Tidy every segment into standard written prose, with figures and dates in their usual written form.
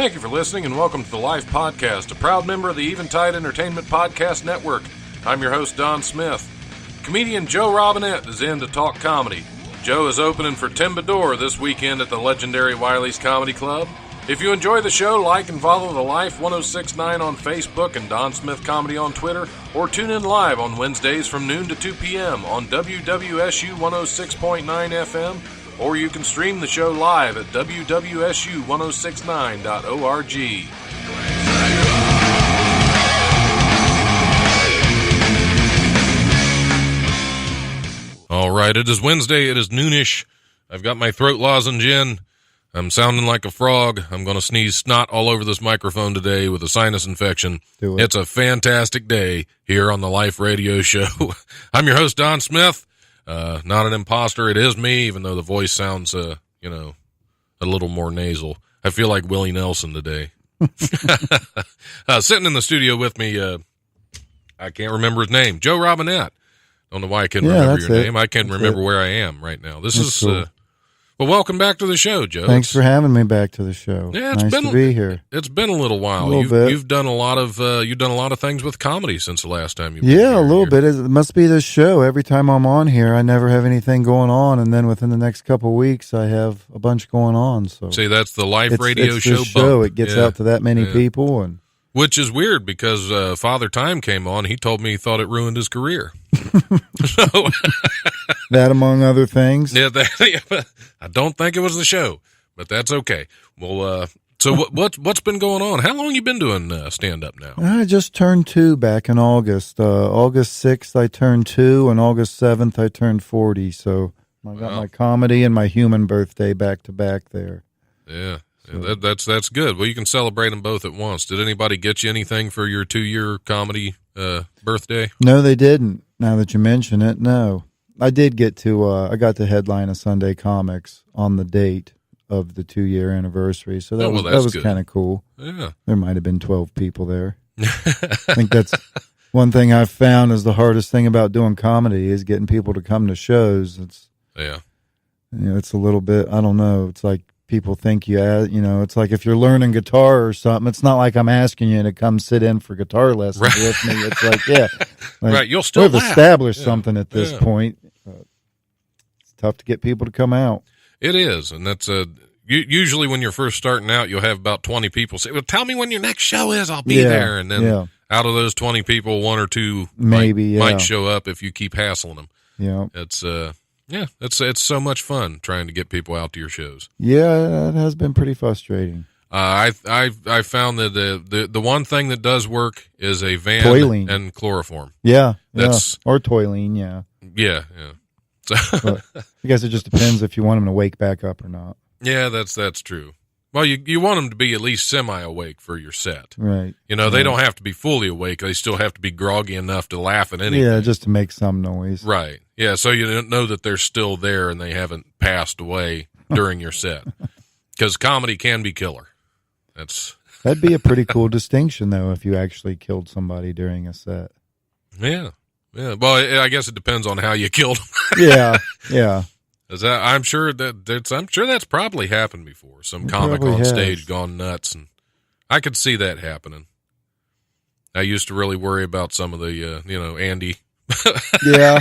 Thank you for listening and welcome to the Life Podcast, a proud member of the Eventide Entertainment Podcast Network. I'm your host, Don Smith. Comedian Joe Robinette is in to talk comedy. Joe is opening for Tim Bedore this weekend at the legendary Wiley's Comedy Club. If you enjoy the show, like and follow The Life 1069 on Facebook and Don Smith Comedy on Twitter, or tune in live on Wednesdays from noon to 2 p.m. on WWSU 106.9 FM, or you can stream the show live at wwsu1069.org. All right, it is Wednesday. It is noonish. I've got my throat lozenge in. I'm sounding like a frog. I'm going to sneeze snot all over this microphone today with a sinus infection. It's a fantastic day here on the Life Radio Show. I'm your host, Don Smith. Not an imposter. It is me, even though the voice sounds, a little more nasal. I feel like Willie Nelson today. Sitting in the studio with me, I can't remember his name, Joe Robinette. Don't know why I couldn't remember your name. I can't remember where I am right now. This is cool. Well, welcome back to the show, Joe. Thanks for having me back to the show. Yeah, nice to be here. It's been a little while. You've done a lot of things with comedy since the last time you. Yeah, a little bit. It must be this show. Every time I'm on here, I never have anything going on, and then within the next couple of weeks, I have a bunch going on. So see, that's the Life Radio it's show. Show it gets out to that many people, and which is weird because Father Time came on. He told me he thought it ruined his career. So that among other things. Yeah, I don't think it was the show, but that's okay. Well, so what's been going on? How long you been doing stand up now? I just turned 2 back in August. August 6th I turned 2, and August 7th I turned 40. So I got my comedy and my human birthday back to back there. Yeah. So. That's good. Well, you can celebrate them both at once. Did anybody get you anything for your 2-year comedy birthday? No, they didn't. Now that you mention it, no. I did get to, I got to headline a Sunday Comics on the date of the 2-year anniversary. So that was kind of cool. Yeah. There might have been 12 people there. I think that's one thing I've found is the hardest thing about doing comedy is getting people to come to shows. It's a little bit, I don't know. It's like people think it's like if you're learning guitar or something, it's not like I'm asking you to come sit in for guitar lessons with me. It's like, right. You'll still we've established something at this point. It's tough to get people to come out. It is, and that's usually when you're first starting out, you'll have about 20 people say, "Well, tell me when your next show is. I'll be there." And then out of those 20 people, 1 or 2 might show up if you keep hassling them. Yeah, it's so much fun trying to get people out to your shows. Yeah, it has been pretty frustrating. I found that the one thing that does work is a van Toiline. And chloroform. Yeah, or Toiline. Yeah. So I guess it just depends if you want them to wake back up or not. Yeah, that's true. Well, you want them to be at least semi-awake for your set. Right. They don't have to be fully awake. They still have to be groggy enough to laugh at anything. Yeah, just to make some noise. Right. Yeah, so you know that they're still there and they haven't passed away during your set. Because comedy can be killer. That'd be a pretty cool distinction, though, if you actually killed somebody during a set. Yeah. Well, I guess it depends on how you killed them. Yeah. I'm sure that's probably happened before. Some comic on stage gone nuts, and I could see that happening. I used to really worry about some of the, Andy. Yeah.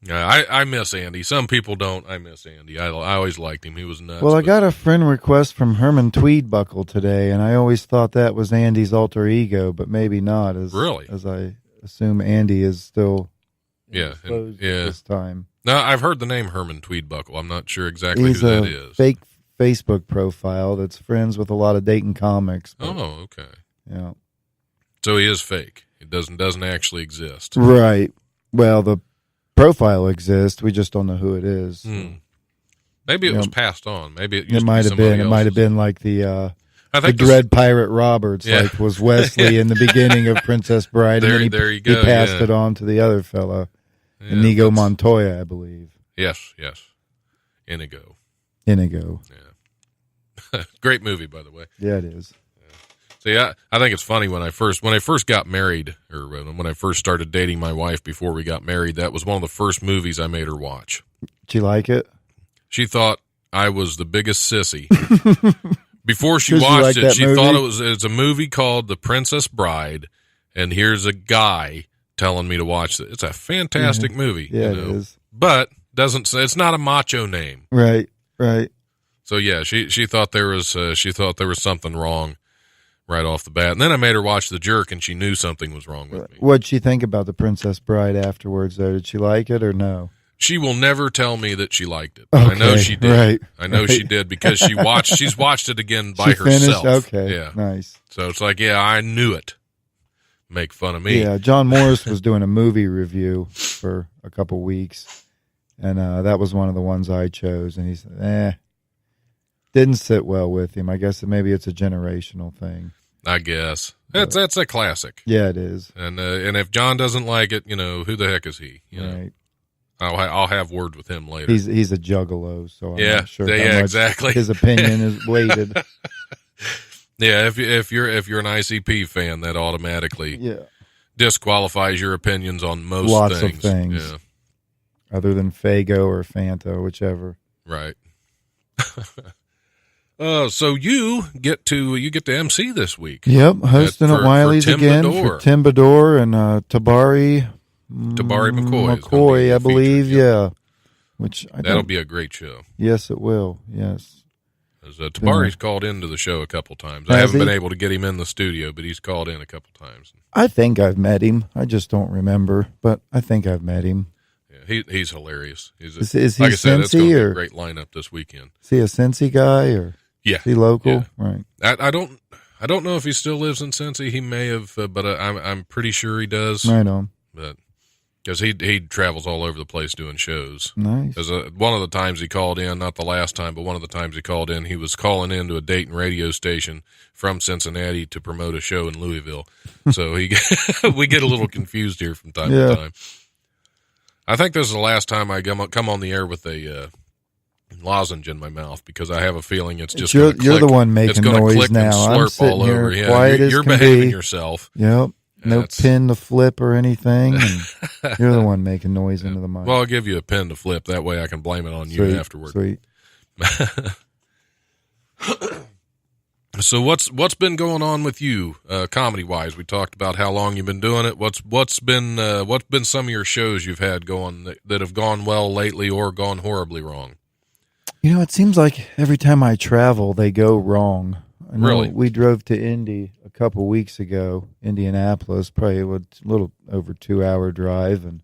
I miss Andy. Some people don't. I miss Andy. I always liked him. He was nuts. Well, I got a friend request from Herman Tweedbuckle today, and I always thought that was Andy's alter ego, but maybe not. Really? As I assume Andy is still this time. No, I've heard the name Herman Tweedbuckle. I'm not sure exactly who that is. Fake Facebook profile that's friends with a lot of Dayton comics. Oh, okay. Yeah. So he is fake. It doesn't actually exist. Right. Well, the profile exists. We just don't know who it is. So. Maybe it was passed on. Maybe it might have been. It might have been like the Dread Pirate Roberts, like was Wesley in the beginning of Princess Bride. And then he passed it on to the other fella, Inigo Montoya, I believe. Yes. Inigo. Yeah. Great movie, by the way. Yeah, it is. See, I think it's funny when I first got married, or when I first started dating my wife before we got married, that was one of the first movies I made her watch. Did she like it? She thought I was the biggest sissy. Before she watched it, she thought it's a movie called The Princess Bride, and here's a guy telling me to watch it. It's a fantastic movie. Yeah, it is. But doesn't say it's not a macho name. Right. So yeah, she thought there was something wrong right off the bat. And then I made her watch The Jerk, and she knew something was wrong with me. What'd she think about The Princess Bride afterwards, though? Did she like it or no? She will never tell me that she liked it. But I know she did. Right, I know she did because she's watched it again by herself. Okay. Yeah. Nice. So it's like, yeah, I knew it. Make fun of me. Yeah. John Morris was doing a movie review for a couple weeks, and that was one of the ones I chose. And he said, didn't sit well with him. I guess maybe it's a generational thing. I guess that's a classic. Yeah, it is. And if John doesn't like it, who the heck is he? Right. I'll have word with him later. He's a juggalo, so I'm not sure how much exactly. his opinion is weighted. Yeah, if you're an ICP fan, that automatically disqualifies your opinions on most Lots things. of things. Yeah. Other than Fago or Fanta, whichever. Right. So you get to MC this week. Yep, hosting at Wiley's again for Tim Bador and Tabari McCoy, I believe, yeah. That'll be a great show. Yes, it will. Yes. Tabari's called into the show a couple times. I haven't been able to get him in the studio, but he's called in a couple times. I think I've met him. I just don't remember, but I think I've met him. Yeah, he's hilarious. Is he like I said, it's going to be or a great lineup this weekend. Is he a Cincy guy or? Yeah. Is he local? Yeah. Right. I don't know if he still lives in Cincy. He may have, but I'm pretty sure he does. Right on. But because he travels all over the place doing shows. Nice. One of the times he called in, not the last time, but one of the times he called in, he was calling into a Dayton radio station from Cincinnati to promote a show in Louisville. So we get a little confused here from time to time. I think this is the last time I come on the air with a lozenge in my mouth because I have a feeling it's just you're the one making noise now. I'm sitting here quiet as you're can behaving be. Yourself. Yep. No pin to flip or anything. And you're the one making noise into the mic. Well, I'll give you a pin to flip. That way I can blame it on you afterward. Sweet. So what's been going on with you, comedy wise? We talked about how long you've been doing it. What's been some of your shows you've had going that have gone well lately or gone horribly wrong? It seems like every time I travel, they go wrong. Really? We drove to Indy a couple weeks ago, Indianapolis, probably a little over 2-hour drive, and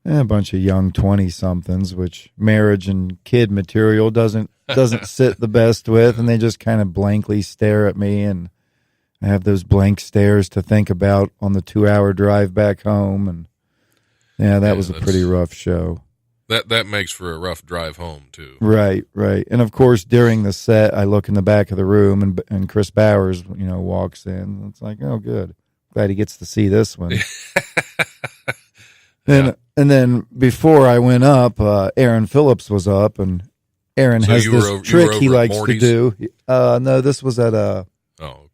a bunch of young 20-somethings, which marriage and kid material doesn't sit the best with, and they just kind of blankly stare at me, and I have those blank stares to think about on the 2-hour drive back home, and that was a pretty rough show. That makes for a rough drive home, too. Right. And, of course, during the set, I look in the back of the room, and Chris Bowers, walks in. It's like, oh, good. Glad he gets to see this one. And then before I went up, Aaron Phillips was up, and Aaron has this trick he likes to do. No, this was at a... Oh,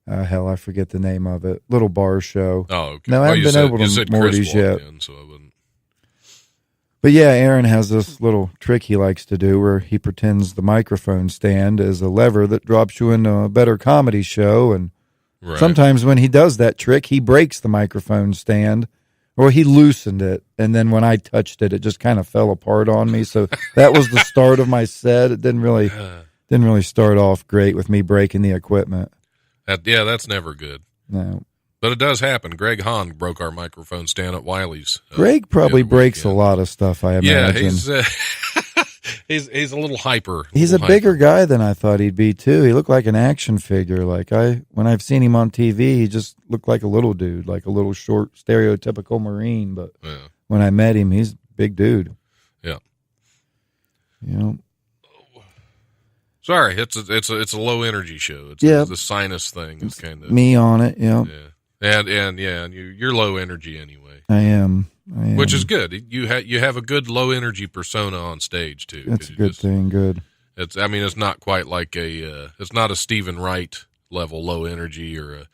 okay. Hell, I forget the name of it. Little bar show. Oh, okay. No, I haven't been over to Morty's yet. So I wouldn't... But yeah, Aaron has this little trick he likes to do where he pretends the microphone stand is a lever that drops you into a better comedy show. And sometimes when he does that trick, he breaks the microphone stand or he loosened it. And then when I touched it, it just kind of fell apart on me. So that was the start of my set. It didn't really start off great with me breaking the equipment. That's never good. No. But it does happen. Greg Hahn broke our microphone stand at Wiley's. Greg probably breaks a lot of stuff, I imagine. Yeah, he's a little hyper. He's a bigger guy than I thought he'd be, too. He looked like an action figure. When I've seen him on TV, he just looked like a little dude, like a little short, stereotypical Marine. But when I met him, he's a big dude. Yeah. Sorry, it's a low energy show. It's the sinus thing. It's kind of me on it. Yeah. And you're low energy anyway. I am. Which is good. You have a good low energy persona on stage too. That's a good thing. Good. It's not quite like it's not a Stephen Wright level low energy or a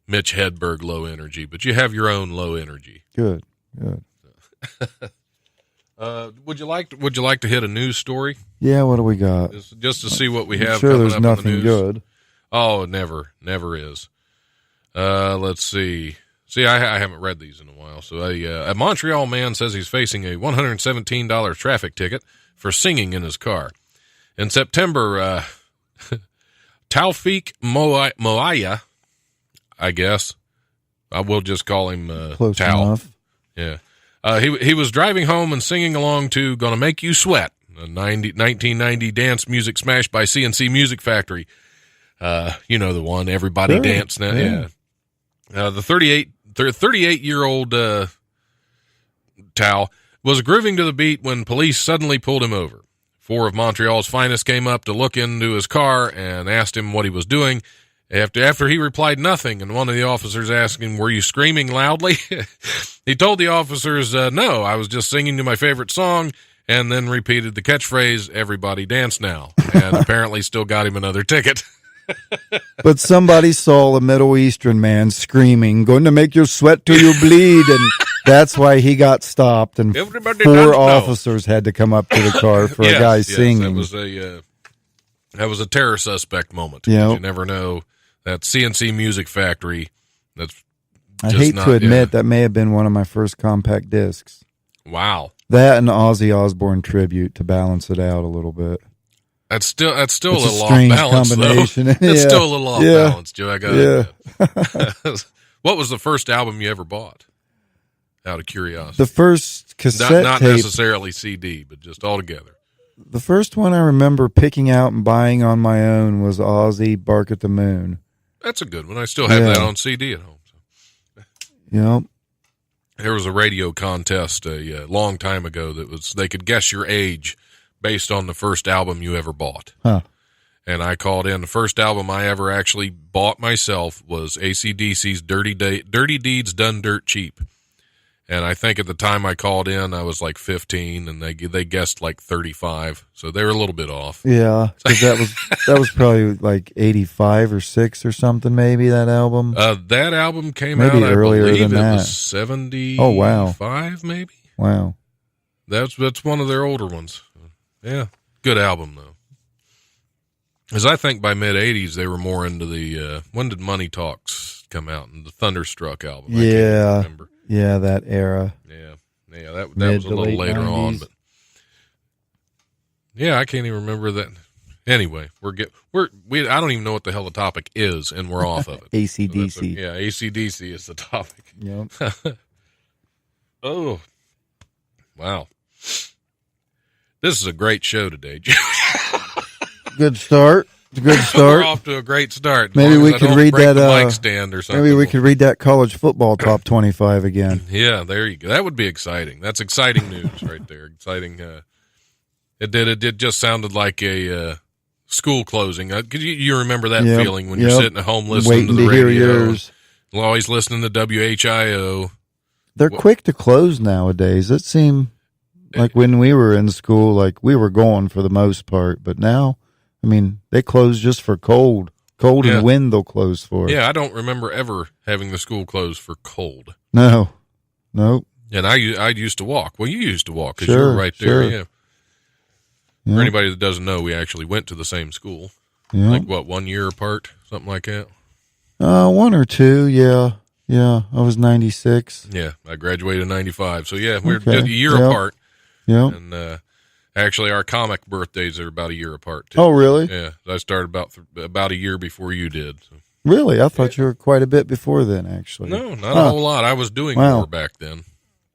Mitch Hedberg low energy, but you have your own low energy. Good. Would Would you like to hit a news story? Yeah, what do we got? Just to see what we have. Sure, coming there's up nothing in the news. good. Oh, never is. Let's see. See, I haven't read these in a while. So a Montreal man says he's facing a $117 traffic ticket for singing in his car. In September, Taufik Moaya, I guess. I will just call him Close Tao. enough. Yeah. He was driving home and singing along to Gonna Make You Sweat, a 1990 dance music smash by CNC Music Factory. You know the one, everybody Sure. dance now. Yeah. The 38-year-old Tao was grooving to the beat when police suddenly pulled him over. 4 of Montreal's finest came up to look into his car and asked him what he was doing. After he replied nothing, and one of the officers asked him, "Were you screaming loudly?" He told the officers, "No, I was just singing to my favorite song," and then repeated the catchphrase, "Everybody dance now," and apparently still got him another ticket. But somebody saw a Middle Eastern man screaming, "Going to make you sweat till you bleed," and that's why he got stopped, and Everybody 4 officers had to come up to the car for a guy singing. That was a terror suspect moment. Yep. You never know. That CNC Music Factory. I hate to admit that may have been one of my first compact discs. Wow. That and the Ozzy Osbourne tribute to balance it out a little bit. That's still It's a little off strange balance, combination. though. It's still a little off balance, Joe. I got it. What was the first album you ever bought? Out of curiosity. The first cassette not tape, necessarily CD, but just all together. the first one I remember picking out and buying on my own was Ozzy, Bark at the Moon. That's a good one. I still have that on CD at home. So. Yep. There was a radio contest a long time ago they could guess your age based on the first album you ever bought. Huh. And I called in. The first album I ever actually bought myself was AC/DC's Dirty Deeds Done Dirt Cheap. And I think at the time I called in, I was like 15, and they guessed like 35, so they were a little bit off. Yeah, because that was probably like 85 or 6 or something, maybe, that album. That album came maybe out, earlier I believe than it that. was 75, Oh, wow. maybe. Wow. That's one of their older ones. Yeah, good album though. Because I think by mid '80s they were more into the when did Money Talks come out? And the Thunderstruck album. I can't remember. Yeah, that era. Yeah, that was a little later 90s. on, but yeah, I can't even remember that. Anyway, I don't even know what the hell the topic is, and we're off of it. AC/DC. So AC/DC is the topic. Yep. Oh, wow. This is a great show today, Joe. Good start. It's a good start. We're off to a great start. Maybe we could read that mic stand or something. Maybe we could read that college football top 25 again. Yeah, there you go. That would be exciting. That's exciting news right there. Exciting. It just sounded like a school closing. You remember that feeling when you're sitting at home listening to the radio, always listening to WHIO. They're quick to close nowadays. It seemed like when we were in school, like we were going for the most part, but now, I mean, they close just for cold and wind. They'll close for. Yeah, I don't remember ever having the school closed for cold. No, nope. And I used to walk. Well, you used to walk because you were right there. Yeah. For anybody that doesn't know, we actually went to the same school. Yeah. Like what, 1 year apart, something like that. 1 or 2. Yeah. Yeah. I was 96. Yeah, I graduated in 95. So yeah, we're just a year apart. Yeah. And actually, our comic birthdays are about a year apart too. Oh, really? Yeah, I started about a year before you did. So. Really? I thought you were quite a bit before then. Actually, no, not a whole lot. I was doing more back then.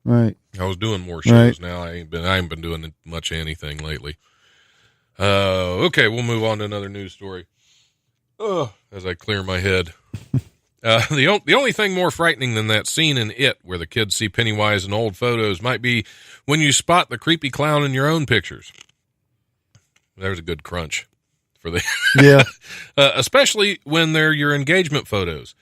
Right. I was doing more shows. Now I ain't been doing much anything lately. Okay, we'll move on to another news story. As I clear my head. The only thing more frightening than that scene in It where the kids see Pennywise in old photos might be when you spot the creepy clown in your own pictures. There's a good crunch for the especially when they're your engagement photos.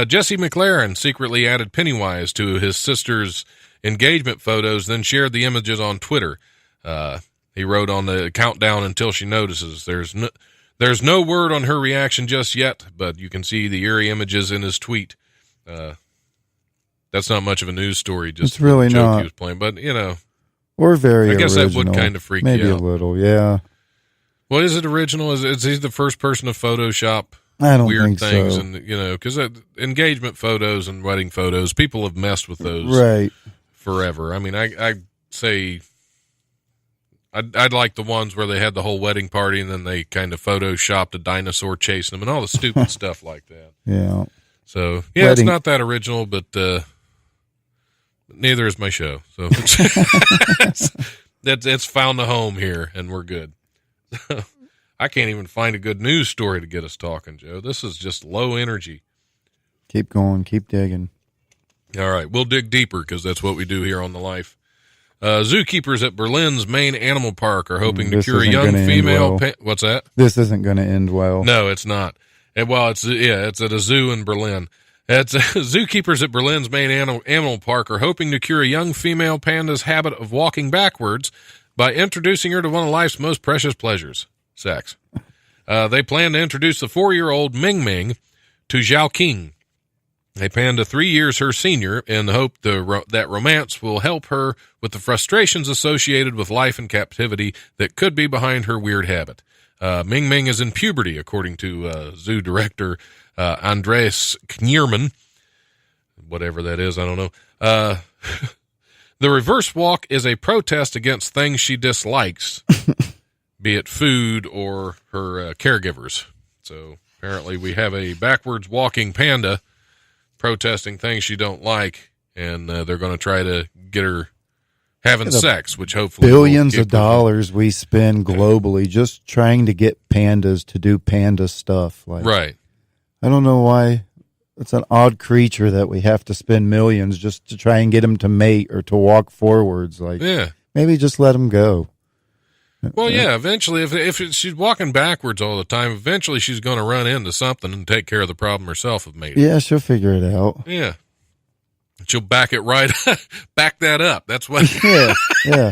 Jesse McLaren secretly added Pennywise to his sister's engagement photos, then shared the images on Twitter. He wrote on the countdown until she notices. There's no word on her reaction just yet, but you can see the eerie images in his tweet. That's not much of a news story. Just it's really a joke not. He was playing, but you know, Or very original. I guess that would kind of freak you out. Maybe a little, yeah. Well, is it original? Is he the first person to Photoshop weird things? So. And, because engagement photos and wedding photos, people have messed with those forever. I mean, I'd say I'd like the ones where they had the whole wedding party and then they kind of Photoshopped a dinosaur chasing them and all the stupid stuff like that. Yeah. So, yeah, it's not that original, but neither is my show. So it's found a home here, and we're good. I can't even find a good news story to get us talking, Joe. This is just low energy. Keep going. Keep digging. All right. We'll dig deeper because that's what we do here on The Life. Zookeepers at Berlin's main animal park are hoping to cure a young female. What's that? This isn't going to end well. No, it's not. It's at a zoo in Berlin. Zookeepers at Berlin's main animal park are hoping to cure a young female panda's habit of walking backwards by introducing her to one of life's most precious pleasures, sex. They plan to introduce the 4-year-old Ming Ming to Zhaoqing, a panda 3 years her senior, in the hope that romance will help her with the frustrations associated with life in captivity that could be behind her weird habit. Ming Ming is in puberty, according to zoo director Andreas Knierman. Whatever that is, I don't know. The reverse walk is a protest against things she dislikes, be it food or her caregivers. So apparently we have a backwards walking panda protesting things she don't like, and they're going to try to get her having sex, which hopefully billions of dollars we spend globally just trying to get pandas to do panda stuff. Right. I don't know why. It's an odd creature that we have to spend millions just to try and get him to mate or to walk forwards. Maybe just let him go. Well, yeah, eventually, if she's walking backwards all the time, eventually she's going to run into something and take care of the problem herself of mating. Yeah, she'll figure it out. Yeah. She'll back it right, back that up. That's what. Yeah.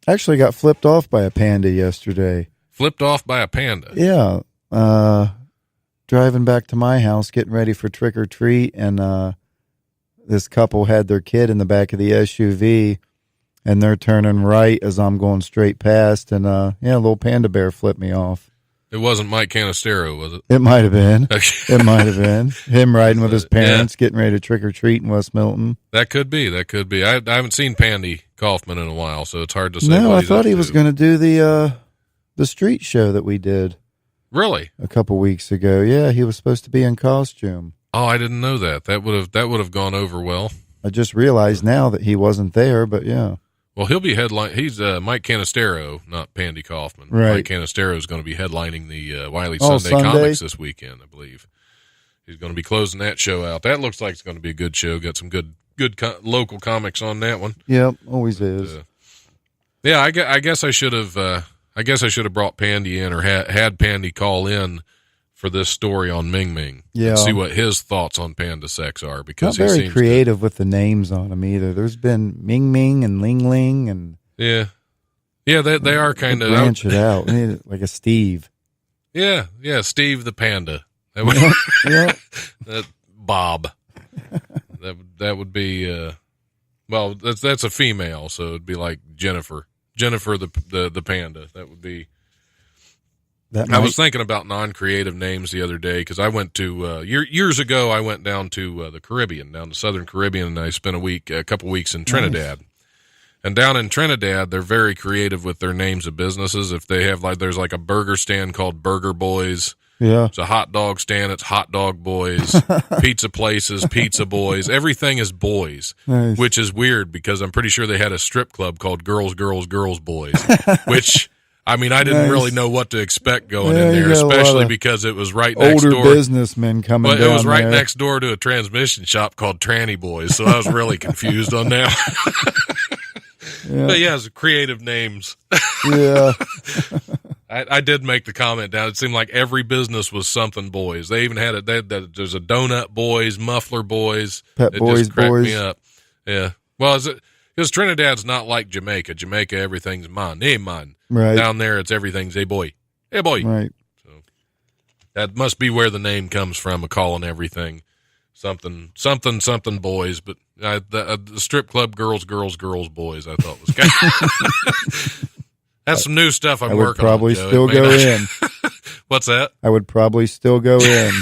Actually got flipped off by a panda yesterday. Flipped off by a panda? Yeah. Driving back to my house, getting ready for trick or treat, and this couple had their kid in the back of the SUV. And they're turning right as I'm going straight past, and a little panda bear flipped me off. It wasn't Mike Canistero, was it? It might have been. It might have been him riding with his parents, getting ready to trick or treat in West Milton. That could be. I haven't seen Pandy Kaufman in a while, so it's hard to say. No, I thought he was going to do the street show that we did. Really? A couple weeks ago. Yeah, he was supposed to be in costume. Oh, I didn't know that. That would have gone over well. I just realized now that he wasn't there, but yeah. Well, he'll be he's Mike Canistero, not Pandy Kaufman. Right. Mike Canistero is going to be headlining the Wiley Sunday Comics this weekend, I believe. He's going to be closing that show out. That looks like it's going to be a good show. Got some good local comics on that one. Yep, always is. Yeah, I guess I should have brought Pandy in or had Pandy call in for this story on Ming Ming. Yeah. And see what his thoughts on panda sex are, because not very creative with the names on them either. There's been Ming Ming and Ling Ling and they are kind of branch it out like a Steve. Yeah, Steve the panda. Bob. That would be well, that's a female, so it'd be like Jennifer the panda. That would be. I was thinking about non-creative names the other day because I went to years ago. I went down to the Caribbean, down to Southern Caribbean, and I spent a couple weeks in Trinidad. Nice. And down in Trinidad, they're very creative with their names of businesses. If they have there's like a burger stand called Burger Boys. Yeah, it's a hot dog stand. It's Hot Dog Boys. Pizza places, Pizza Boys. Everything is boys, nice. Which is weird because I'm pretty sure they had a strip club called Girls Boys, which. I mean, I didn't really know what to expect going in there, especially because it was right next door. Older businessmen coming down. But it was right next door to a transmission shop called Tranny Boys, so I was really confused on that. But yeah, it's creative names. Yeah. I did make the comment down. It seemed like every business was something boys. They even had there's a Donut Boys, Muffler Boys. Pet Boys, just cracked me up. Yeah. Well, because Trinidad's not like Jamaica. Jamaica, everything's man. Hey, man. Right. Down there, it's everything's hey, boy. Hey, boy. Right. So that must be where the name comes from, of calling everything something boys, but the strip club girls, boys, I thought was kind of, that's some new stuff I'm working on. I would probably still go in. What's that? I would probably still go in.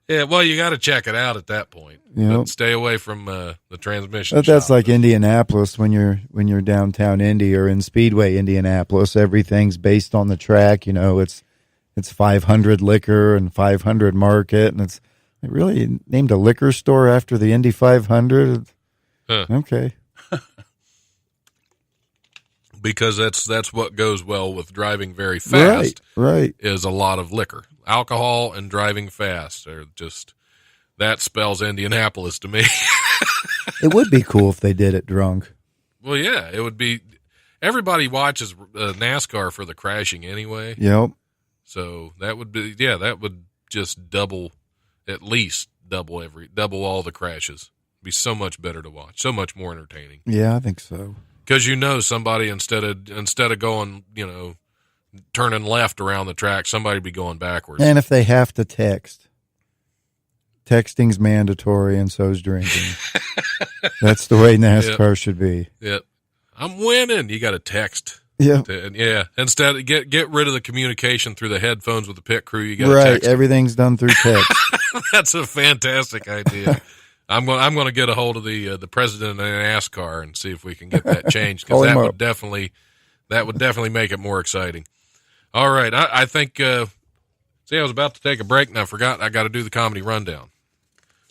Yeah, well, you got to check it out at that point. But stay away from the transmission. But that's like Indianapolis when you're downtown Indy or in Speedway, Indianapolis. Everything's based on the track. It's 500 liquor and 500 market, and it's really named a liquor store after the Indy 500. Okay. Because that's what goes well with driving very fast. Right. Is a lot of liquor. Alcohol and driving fast are just, that spells Indianapolis to me. It would be cool if they did it drunk. Well, yeah, it would be. Everybody watches NASCAR for the crashing anyway. Yep. So that would just at least double all the crashes. It'd be so much better to watch, so much more entertaining. Yeah, I think so. Because somebody instead of going, turning left around the track, somebody be going backwards. And if they have to texting's mandatory, and so's drinking. That's the way NASCAR should be. Yep. I'm winning. You got to text. Yeah. Yeah. Instead, get rid of the communication through the headphones with the pit crew. You got to text. Right. Everything's done through text. That's a fantastic idea. I'm going to get a hold of the president of NASCAR and see if we can get that changed, because that would definitely make it more exciting. All right, I think. I was about to take a break and I forgot I got to do the comedy rundown.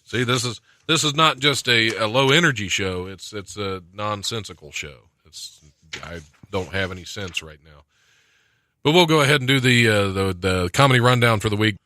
See, this is not just a low energy show. It's a nonsensical show. I don't have any sense right now, but we'll go ahead and do the comedy rundown for the week.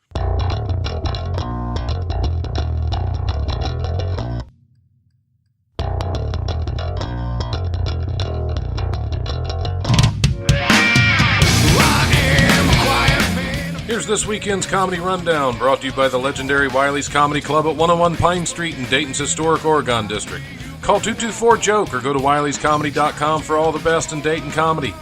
Here's this weekend's comedy rundown, brought to you by the legendary Wiley's Comedy Club at 101 Pine Street in Dayton's historic Oregon District. Call 224-JOKE or go to wileyscomedy.com for all the best in Dayton comedy.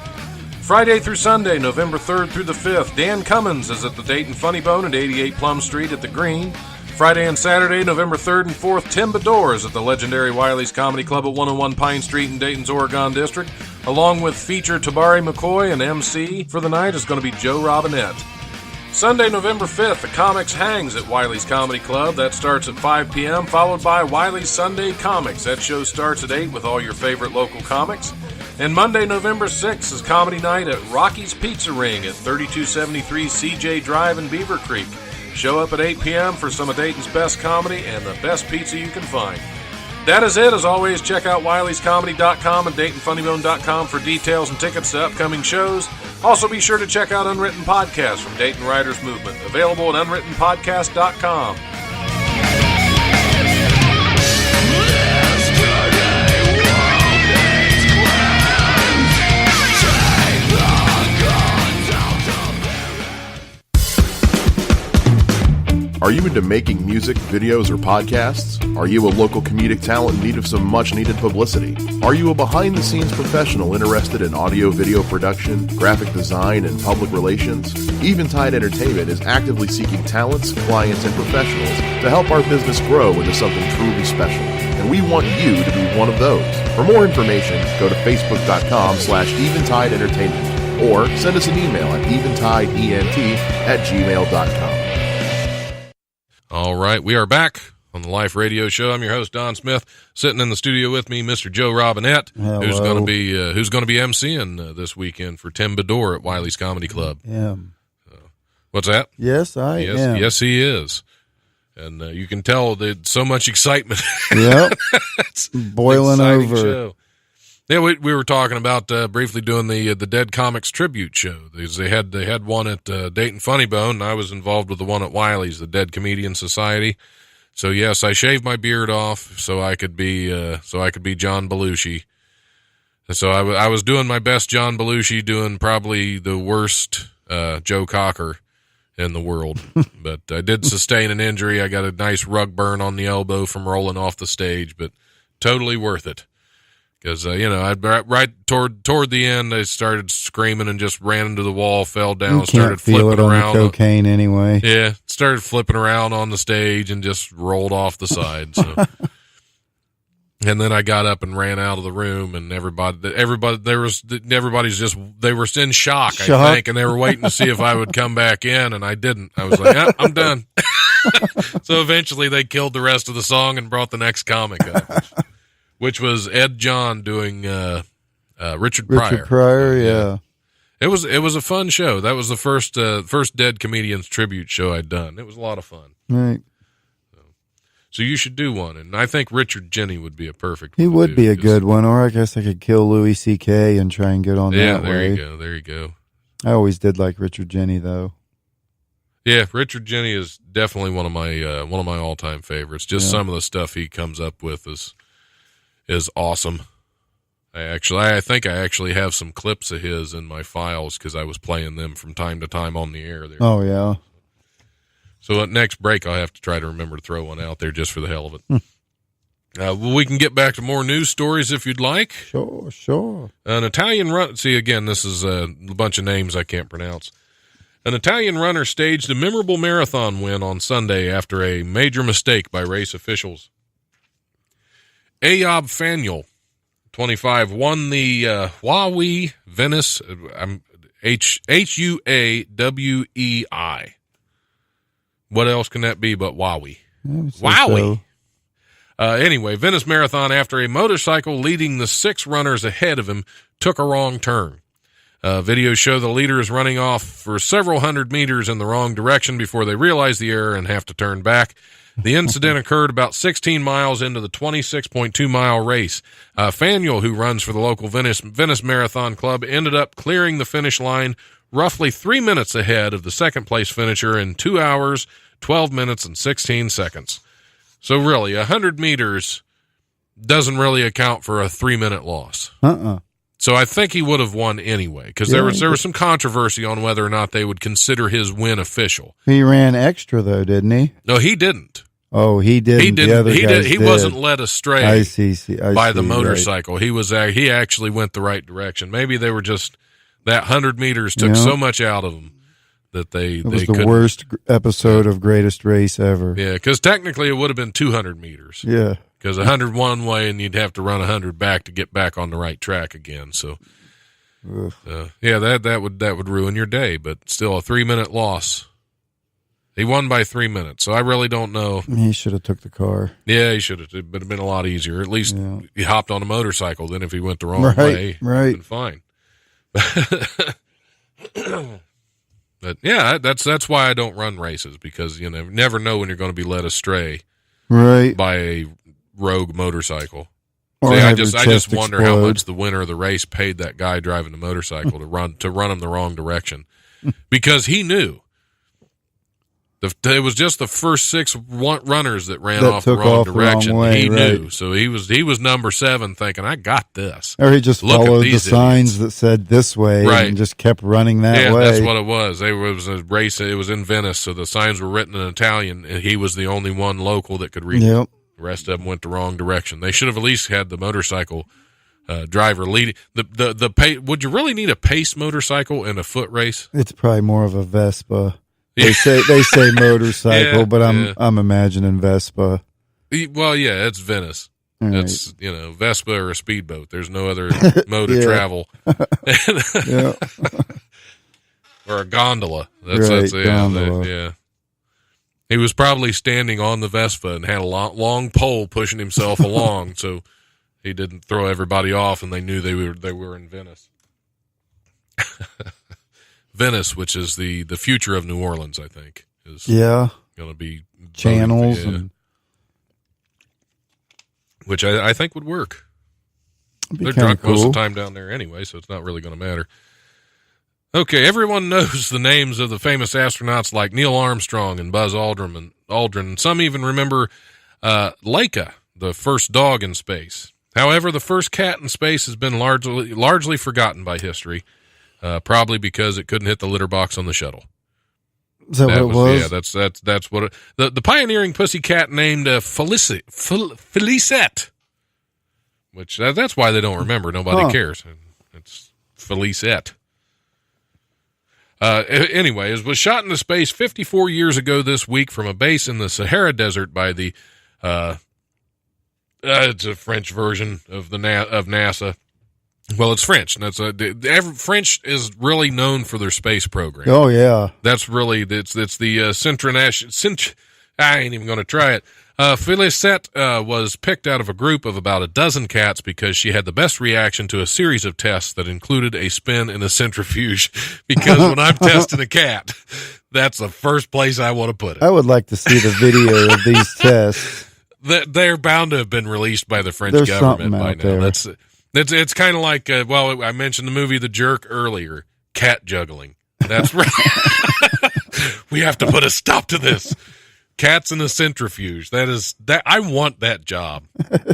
Friday through Sunday, November 3rd through the 5th, Dan Cummins is at the Dayton Funny Bone at 88 Plum Street at the Green. Friday and Saturday, November 3rd and 4th, Tim Bedore is at the legendary Wiley's Comedy Club at 101 Pine Street in Dayton's Oregon District, along with feature Tabari McCoy, and MC for the night is going to be Joe Robinette. Sunday, November 5th, the Comics Hangs at Wiley's Comedy Club. That starts at 5 p.m., followed by Wiley's Sunday Comics. That show starts at 8 with all your favorite local comics. And Monday, November 6th is Comedy Night at Rocky's Pizza Ring at 3273 CJ Drive in Beaver Creek. Show up at 8 p.m. for some of Dayton's best comedy and the best pizza you can find. That is it. As always, check out wileyscomedy.com and DaytonFunnyBone.com for details and tickets to upcoming shows. Also, be sure to check out Unwritten Podcasts from Dayton Writers Movement, available at unwrittenpodcast.com. Are you into making music, videos, or podcasts? Are you a local comedic talent in need of some much-needed publicity? Are you a behind-the-scenes professional interested in audio-video production, graphic design, and public relations? Eventide Entertainment is actively seeking talents, clients, and professionals to help our business grow into something truly special. And we want you to be one of those. For more information, go to facebook.com/Eventide Entertainment or send us an email at eventideent@gmail.com. All right, we are back on the Life Radio Show. I'm your host, Don Smith. Sitting in the studio with me, Mr. Joe Robinette, Hello. who's going to be MCing this weekend for Tim Bedore at Wiley's Comedy Club. Yeah. What's that? Yes, I am. Yes, he is. And you can tell that so much excitement. Yep. It's boiling over. Show. Yeah, we were talking about briefly doing the Dead Comics tribute show. They had one at Dayton Funny Bone, and I was involved with the one at Wiley's, the Dead Comedian Society. So yes, I shaved my beard off so I could be John Belushi. And so I was doing my best John Belushi, doing probably the worst Joe Cocker in the world. But I did sustain an injury. I got a nice rug burn on the elbow from rolling off the stage, but totally worth it. Because, right toward the end, I started screaming and just ran into the wall, fell down, started flipping around. On the cocaine anyway. Yeah, started flipping around on the stage and just rolled off the side. So, and then I got up and ran out of the room, and everybody's they were in shock, I think, and they were waiting to see if I would come back in, and I didn't. I was like, I'm done. So eventually, they killed the rest of the song and brought the next comic up. Which was Ed John doing Richard Pryor. Richard Pryor, yeah. It was a fun show. That was the first Dead Comedians tribute show I'd done. It was a lot of fun. Right. So you should do one, and I think Richard Jenney would be a perfect one. He would be a good one, or I guess I could kill Louis C.K. and try and get on that way. Yeah, there you go. I always did like Richard Jenney, though. Yeah, Richard Jenney is definitely one of my all-time favorites. Just some of the stuff he comes up with is awesome. I think I actually have some clips of his in my files because I was playing them from time to time on the air there. Oh, yeah. So at next break, I'll have to try to remember to throw one out there just for the hell of it. We can get back to more news stories if you'd like. Sure. An Italian run. See, again, this is a bunch of names I can't pronounce. An Italian runner staged a memorable marathon win on Sunday after a major mistake by race officials. Ayob Faniel, 25, won the Huawei Venice, Huawei. What else can that be but Huawei? Huawei. Anyway, Venice Marathon after a motorcycle leading the 6 runners ahead of him took a wrong turn. Videos show the leaders running off for several hundred meters in the wrong direction before they realize the error and have to turn back. The incident occurred about 16 miles into the 26.2-mile race. Faniel, who runs for the local Venice Marathon Club, ended up clearing the finish line roughly 3 minutes ahead of the second-place finisher in 2 hours, 12 minutes, and 16 seconds. So really, 100 meters doesn't really account for a 3-minute loss. So I think he would have won anyway, because there was some controversy on whether or not they would consider his win official. He ran extra, though, didn't he? No, he didn't. Oh, he didn't. He didn't. The other guys He wasn't led astray by the motorcycle. Right. He actually went the right direction. Maybe they were just that 100 meters took so much out of him that it was the worst episode of Greatest Race ever. Yeah, because technically it would have been 200 meters. Yeah. Because 100 one way and you'd have to run 100 back to get back on the right track again. So, that would ruin your day. But still, a 3-minute loss. He won by 3 minutes, so I really don't know. He should have took the car. Yeah, he should have. It would have been a lot easier. At least he hopped on a motorcycle. Then if he went the wrong way, right, been fine. But yeah, that's why I don't run races, because you never know when you're going to be led astray, by a rogue motorcycle. Or I just wonder explode. how much the winner of the race paid that guy driving the motorcycle to run him the wrong direction, because he knew. It was just the first 6 runners that ran off the wrong direction. He knew, so he was number 7, thinking, "I got this." Or he just followed the signs that said this way, and just kept running that way. Yeah, that's what it was. It was a race. It was in Venice, so the signs were written in Italian, and he was the only one local that could read it. The rest of them went the wrong direction. They should have at least had the motorcycle driver leading. Would you really need a pace motorcycle in a foot race? It's probably more of a Vespa. They say motorcycle, but I'm imagining Vespa. Well, yeah, it's Venice. It's Vespa or a speedboat. There's no other mode of travel. Or a gondola. That's gondola. Yeah. He was probably standing on the Vespa and had a long pole pushing himself along, so he didn't throw everybody off, and they knew they were in Venice. Venice, which is the future of New Orleans, I think, is going to be channels, which I think would work. They're drunk most of the time down there anyway, so it's not really going to matter. Okay, everyone knows the names of the famous astronauts like Neil Armstrong and Buzz Aldrin. Some even remember Laika, the first dog in space. However, the first cat in space has been largely forgotten by history. Probably because it couldn't hit the litter box on the shuttle. Is that what it was? Yeah, that's what it. The pioneering pussycat named Felicette which that's why they don't remember. Nobody cares. It's Felicette. Anyways, was shot into space 54 years ago this week from a base in the Sahara Desert by the, it's a French version of of NASA. Well, it's French. And French is really known for their space program. Oh yeah, that's really it's the I ain't even going to try it. Felicette was picked out of a group of about a dozen cats because she had the best reaction to a series of tests that included a spin in a centrifuge. Because when I'm testing a cat, that's the first place I want to put it. I would like to see the video of these tests. They're bound to have been released by the French government by now. It's kind of like, I mentioned the movie The Jerk earlier, cat juggling. That's right. We have to put a stop to this. Cats in a centrifuge. I want that job.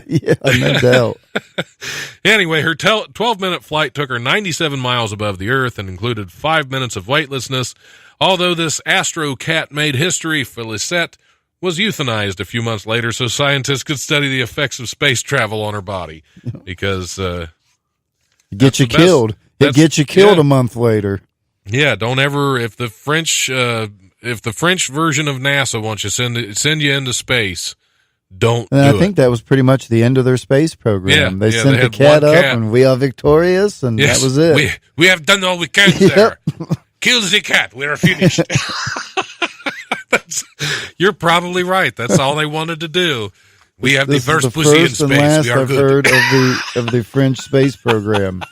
Yeah, no doubt. Anyway, her 12-minute flight took her 97 miles above the Earth and included 5 minutes of weightlessness. Although this astro cat made history, Felicette was euthanized a few months later so scientists could study the effects of space travel on her body. Because get you killed. It gets you killed a month later. Yeah, don't ever, if the French version of NASA wants to send you into space, don't do it. I think that was pretty much the end of their space program. They sent the cat up, and we are victorious, and that was it. We have done all we can there. Kill the cat. We are finished. You're probably right. That's all they wanted to do. We have the first pussy in space. And last we are I've good. heard of the French space program.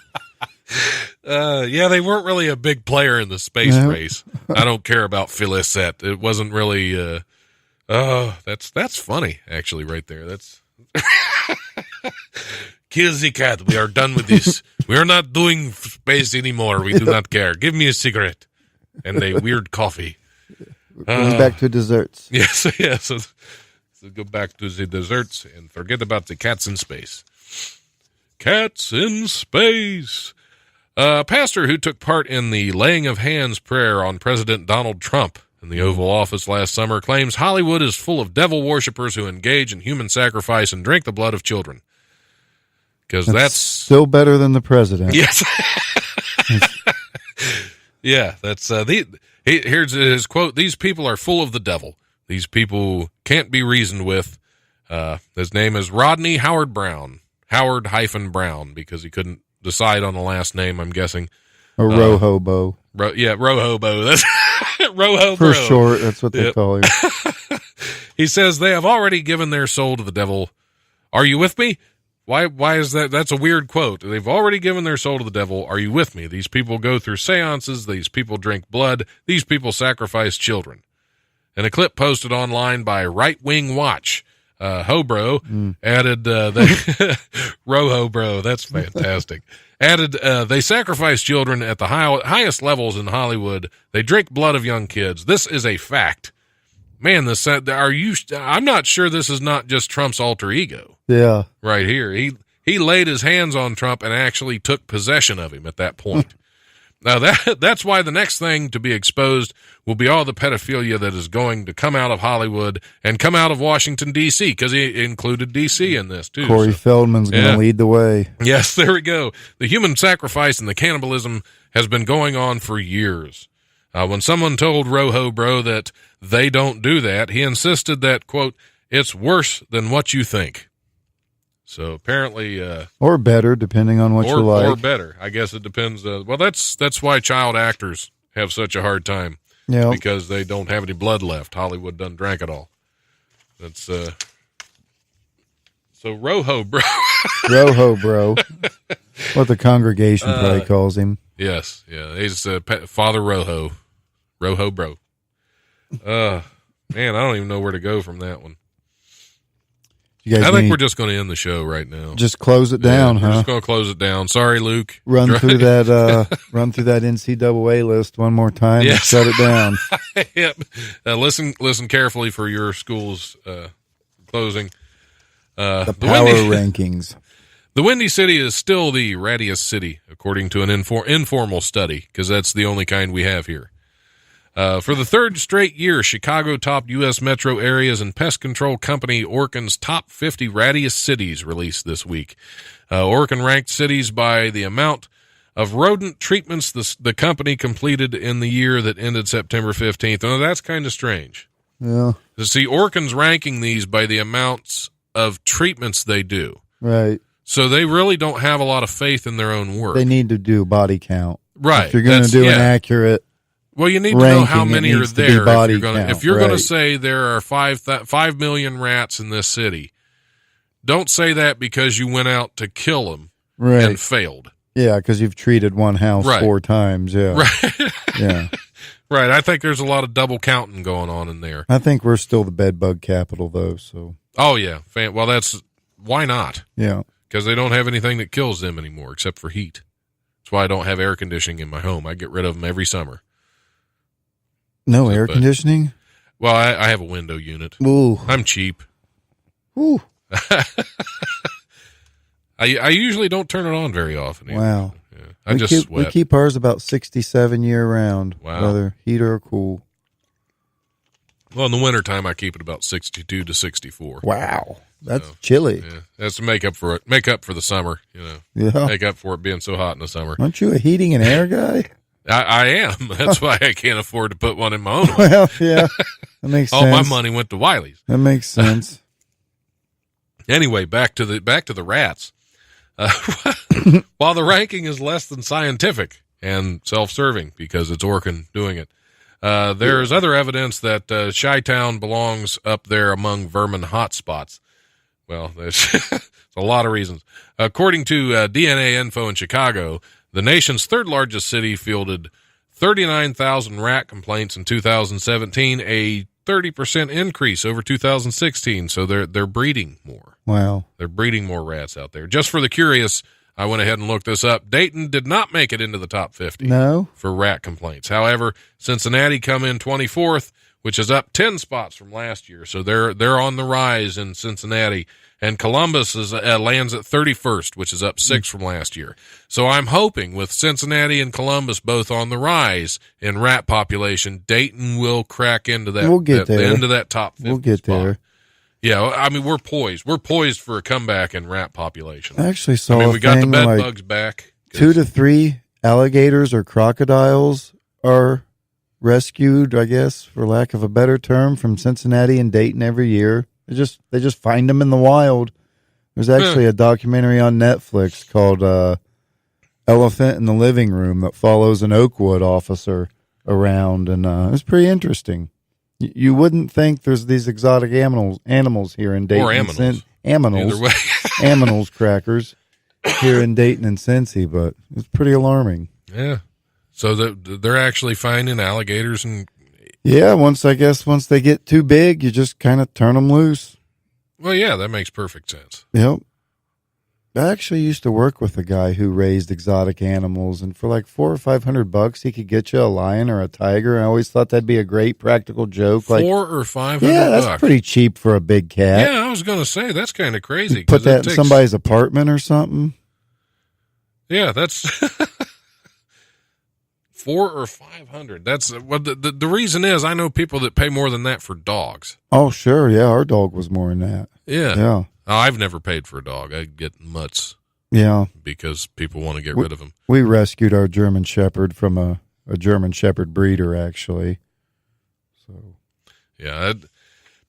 They weren't really a big player in the space race. I don't care about Felicette. It wasn't really. That's funny actually, right there. That's kill the cat. We are done with this. We are not doing space anymore. We do not care. Give me a cigarette and a weird coffee. Going back to desserts. Yes. So go back to the desserts and forget about the cats in space. Cats in space. A pastor who took part in the laying of hands prayer on President Donald Trump in the Oval Office last summer claims Hollywood is full of devil worshippers who engage in human sacrifice and drink the blood of children. Because that's still better than the president. Yes. Yeah, that's here's his quote. These people are full of the devil. These people can't be reasoned with. His name is Rodney Howard Brown. Howard-Brown, because he couldn't decide on the last name, I'm guessing. Or Rohobo. Rohobo. That's Rohobo. For short, that's what they call him. He says they have already given their soul to the devil. Are you with me? Why is that? That's a weird quote. They've already given their soul to the devil. Are you with me? These people go through seances. These people drink blood. These people sacrifice children. In a clip posted online by Right Wing Watch, Hobro added, Rohobro, that's fantastic. Added, they sacrifice children at the highest levels in Hollywood. They drink blood of young kids. This is a fact. Man, I'm not sure this is not just Trump's alter ego. Yeah. Right here. He laid his hands on Trump and actually took possession of him at that point. Now, that's why the next thing to be exposed will be all the pedophilia that is going to come out of Hollywood and come out of Washington, D.C., because he included D.C. in this, too. Corey Feldman's going to lead the way. Yes, there we go. The human sacrifice and the cannibalism has been going on for years. When someone told Rohobro that they don't do that, he insisted that, quote, it's worse than what you think. So apparently, or better, depending on what you like. Or better, I guess it depends. Well, that's why child actors have such a hard time. Yeah, because they don't have any blood left. Hollywood done drank it all. That's so Rohobro. Rohobro, what the congregation probably calls him. Yes, yeah, he's Father Rohobro. Man, I don't even know where to go from that one. I think we're just going to end the show right now. Just close it down, huh? We're just going to close it down. Sorry, Luke. Run through that NCAA list one more time and shut it down. Yep. Listen carefully for your school's closing. The power rankings. The Windy City is still the rattiest city, according to an informal study, because that's the only kind we have here. For the third straight year, Chicago topped U.S. metro areas and pest control company Orkin's top 50 rattiest cities released this week. Orkin ranked cities by the amount of rodent treatments the company completed in the year that ended September 15th. Now, that's kind of strange. Yeah. See, Orkin's ranking these by the amounts of treatments they do. Right. So they really don't have a lot of faith in their own work. They need to do body count. Right. If you're going to do an accurate well, you need to know how many are there. If you're right. going to say there are 5 million rats in this city, don't say that because you went out to kill them right. and failed. Yeah, because you've treated one house right. 4 times. Yeah. Right. Yeah. Right. I think there's a lot of double counting going on in there. I think we're still the bed bug capital, though. So. Oh, yeah. Well, why not? Yeah. Because they don't have anything that kills them anymore except for heat. That's why I don't have air conditioning in my home. I get rid of them every summer. No air conditioning? Well, I have a window unit. Ooh. I'm cheap. Ooh. I usually don't turn it on very often. Either. Wow. Yeah. I just sweat. We keep ours about 67 year round, wow. whether heater or cool. Well, in the wintertime, I keep it about 62 to 64. Wow. That's chilly. Yeah. That's to make up for it. Make up for the summer, Yeah. Make up for it being so hot in the summer. Aren't you a heating and air guy? I am. That's why I can't afford to put one in my own home. Well, yeah. That makes sense. All my money went to Wiley's. That makes sense. Anyway, back to the rats. While the ranking is less than scientific and self-serving because it's Orkin doing it, there's other evidence that Chi-Town belongs up there among vermin hotspots. Well, there's a lot of reasons. According to DNA Info in Chicago, the nation's third largest city fielded 39,000 rat complaints in 2017, a 30% increase over 2016. So they're breeding more. Wow. They're breeding more rats out there. Just for the curious, I went ahead and looked this up. Dayton did not make it into the top 50 for rat complaints. However, Cincinnati come in 24th, which is up 10 spots from last year. So they're on the rise in Cincinnati. And Columbus lands at 31st, which is up 6 from last year. So I'm hoping with Cincinnati and Columbus both on the rise in rat population, Dayton will crack into that. We'll get there. Into that top 50 We'll get spot. there. Yeah, I mean, we're poised. We're poised for a comeback in rat population. I actually saw we got the bed bugs back. 2 to 3 alligators or crocodiles are rescued, I guess, for lack of a better term, from Cincinnati and Dayton every year. They just find them in the wild. There's actually a documentary on Netflix called Elephant in the Living Room that follows an Oakwood officer around, and it's pretty interesting. You wouldn't think there's these exotic animals here in Dayton. Or aminals. Aminals. Either way. Aminals crackers here in Dayton and Cincy, but it's pretty alarming. Yeah. So they're actually finding alligators and... Yeah, once they get too big, you just kind of turn them loose. Well, yeah, that makes perfect sense. Yep. I actually used to work with a guy who raised exotic animals, and for like $400 or $500, he could get you a lion or a tiger. And I always thought that'd be a great practical joke. $400 or $500. Yeah, that's pretty cheap for a big cat. Yeah, I was going to say that's kind of crazy. Put that in somebody's apartment or something. Yeah, that's $400 or $500. That's what the reason is. I know people that pay more than that for dogs. Oh, sure. Yeah, our dog was more than that. Yeah. Yeah. Oh, I've never paid for a dog. I get mutts. Yeah. Because people want to get rid of them. We rescued our German Shepherd from a German Shepherd breeder, actually. So. Yeah,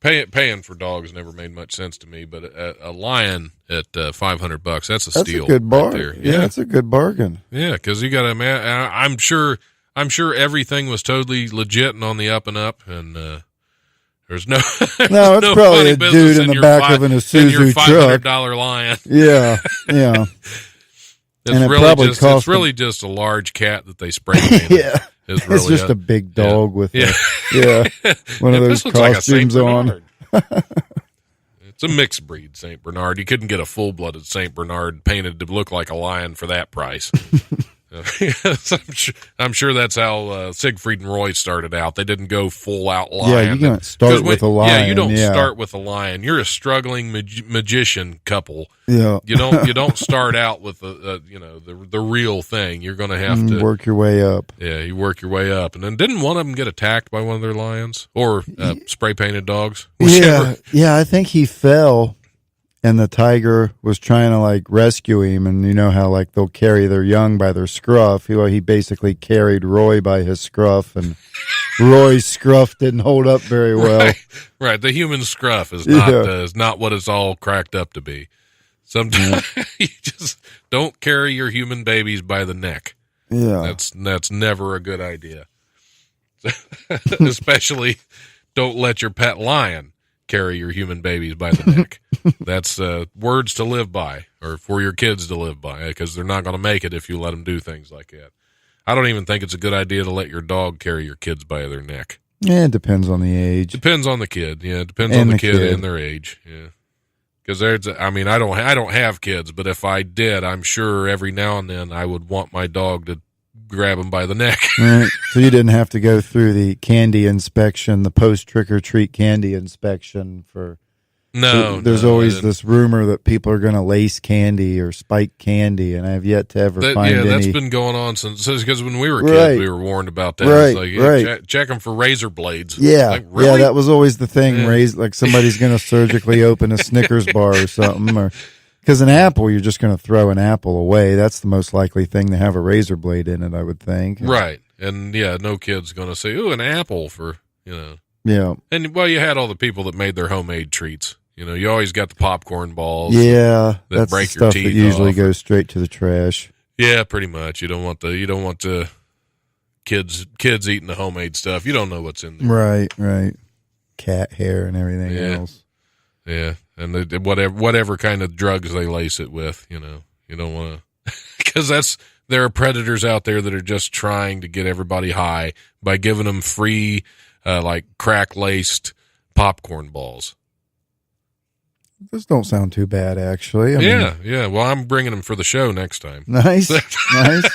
paying for dogs never made much sense to me, but a lion at $500, that's a steal. That's a good bargain. Right there. Yeah, that's a good bargain. Yeah, because you got to. I'm sure everything was totally legit and on the up and up, and there's no. No, it's probably a dude in the back of an Isuzu truck. $500 lion. Yeah, yeah. It's really just a large cat that they spray painted. Yeah. It's just a big dog with one of those costumes on. It's a mixed breed St. Bernard. You couldn't get a full-blooded St. Bernard painted to look like a lion for that price. I'm sure that's how Siegfried and Roy started out. They didn't go full-out lion. Yeah, you don't start with a lion. Yeah, you don't start with a lion. You're a struggling magician couple. Yeah, you don't start out with the real thing. You're going to have to work your way up. Yeah, you work your way up. And then didn't one of them get attacked by one of their lions or spray painted dogs? Yeah, I think he fell. and the tiger was trying to like rescue him, and you know how like they'll carry their young by their scruff. He basically carried Roy by his scruff, and Roy's scruff didn't hold up very well. Right. The human scruff is not what it's all cracked up to be. Sometimes you just don't carry your human babies by the neck. Yeah, that's never a good idea. Especially, don't let your pet lion carry your human babies by the neck. That's words to live by, or for your kids to live by, because they're not going to make it if you let them do things like that. I don't even think it's a good idea to let your dog carry your kids by their neck. Yeah, it depends on the age. Depends on the kid. Yeah, it depends on the kid and their age. Yeah. Because I don't have kids, but if I did, I'm sure every now and then I would want my dog to grab him by the neck. Right. So you didn't have to go through the candy inspection, the post trick or treat candy inspection for. No, there's always this rumor that people are going to lace candy or spike candy, and I have yet to ever find any. Yeah, that's been going on since, because when we were kids, we were warned about that. Right, it's like, check them for razor blades. Yeah, like, really? Yeah, that was always the thing. Yeah. Like somebody's going to surgically open a Snickers bar or something, or because an apple, you're just going to throw an apple away. That's the most likely thing to have a razor blade in it, I would think. Right, and yeah, no kid's going to say, "Ooh, an apple for Yeah, and well, you had all the people that made their homemade treats. You always got the popcorn balls. Yeah, that's break the stuff your teeth that usually off. Goes straight to the trash. Yeah, pretty much. You don't want the kids eating the homemade stuff. You don't know what's in there. Right. Cat hair and everything else. Yeah, and whatever kind of drugs they lace it with. You don't want to, because there are predators out there that are just trying to get everybody high by giving them free, like crack laced popcorn balls. Those don't sound too bad, actually. Yeah. Well, I'm bringing them for the show next time. Nice, nice.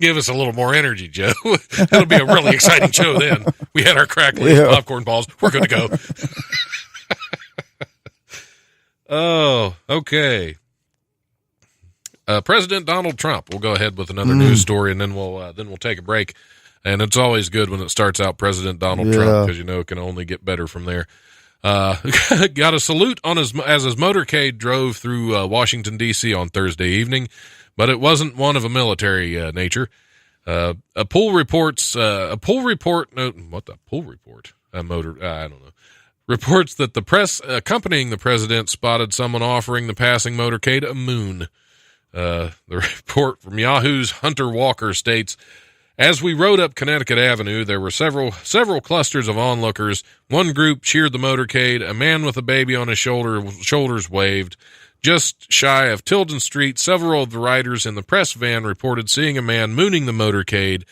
Give us a little more energy, Joe. It'll be a really exciting show then. We had our crack-laced popcorn balls. We're good to go. Oh, okay. President Donald Trump. We'll go ahead with another news story, and then we'll take a break. And it's always good when it starts out President Donald Trump, because it can only get better from there. Got a salute as his motorcade drove through Washington, D.C. on Thursday evening, but it wasn't one of a military nature. A pool report? I don't know. Reports that the press accompanying the president spotted someone offering the passing motorcade a moon. The report from Yahoo's Hunter Walker states, as we rode up Connecticut Avenue, there were several clusters of onlookers. One group cheered the motorcade. A man with a baby on his shoulders waved. Just shy of Tilden Street, several of the riders in the press van reported seeing a man mooning the motorcade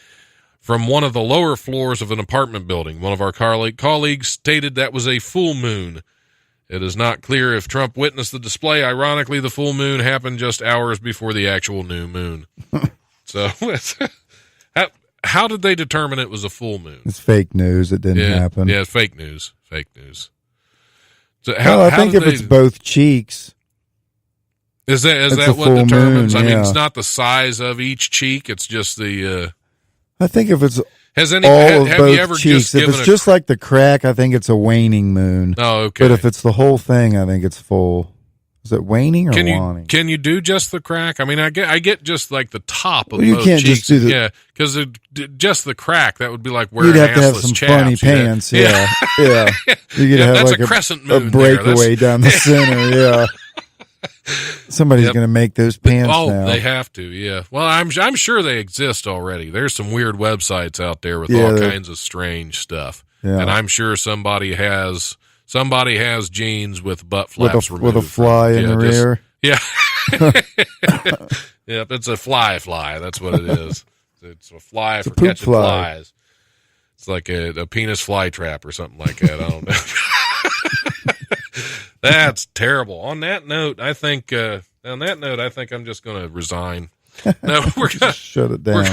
from one of the lower floors of an apartment building. One of our colleagues stated that was a full moon. It is not clear if Trump witnessed the display. Ironically, the full moon happened just hours before the actual new moon. So... How did they determine it was a full moon? It's fake news. It didn't happen. Yeah, fake news. So I think if it's both cheeks. Is that what determines? Moon, I mean, it's not the size of each cheek. It's just the... I think if it's have you ever cheeks, if it's just like the crack, I think it's a waning moon. Oh, okay. But if it's the whole thing, I think it's full. Is it waning or waning? Can you do just the crack? I mean, I get just like the top of you both can't cheeks. Just do because just the crack, that would be like wearing you'd have to have some chaps, funny pants. Yeah. You could have that's like a crescent moon. A breakaway down the center. Yeah. Somebody's going to make those pants now. They have to. Yeah. Well, I'm sure they exist already. There's some weird websites out there with all kinds of strange stuff, and I'm sure somebody has jeans with butt flaps removed. With a fly in the rear. Yeah. Yep, it's a fly. That's what it is. It's a fly for catching flies. It's like a penis fly trap or something like that. I don't know. That's terrible. On that note, I think I'm just going to resign. No, we're going to shut it down.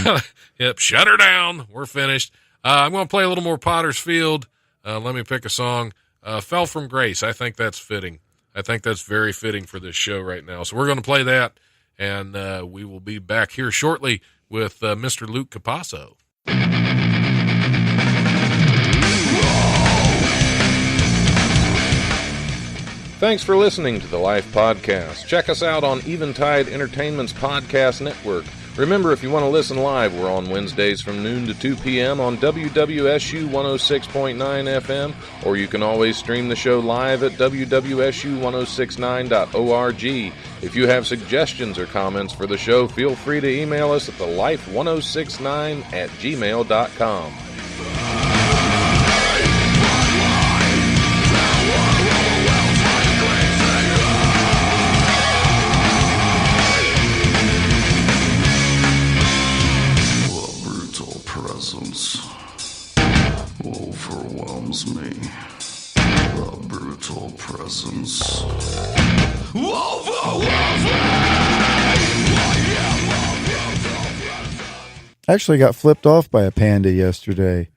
Shut her down. We're finished. I'm going to play a little more Potter's Field. Let me pick a song. Fell from Grace. I think that's fitting. I think that's very fitting for this show right now. So we're going to play that, and we will be back here shortly with Mr. Luke Capasso. Thanks for listening to the Life Podcast. Check us out on Eventide Entertainment's podcast network. Remember, if you want to listen live, we're on Wednesdays from noon to 2 p.m. on WWSU 106.9 FM, or you can always stream the show live at wwsu1069.org. If you have suggestions or comments for the show, feel free to email us at thelife1069@gmail.com. Overwhelms me. The brutal presence overwhelms me. I actually got flipped off by a panda yesterday.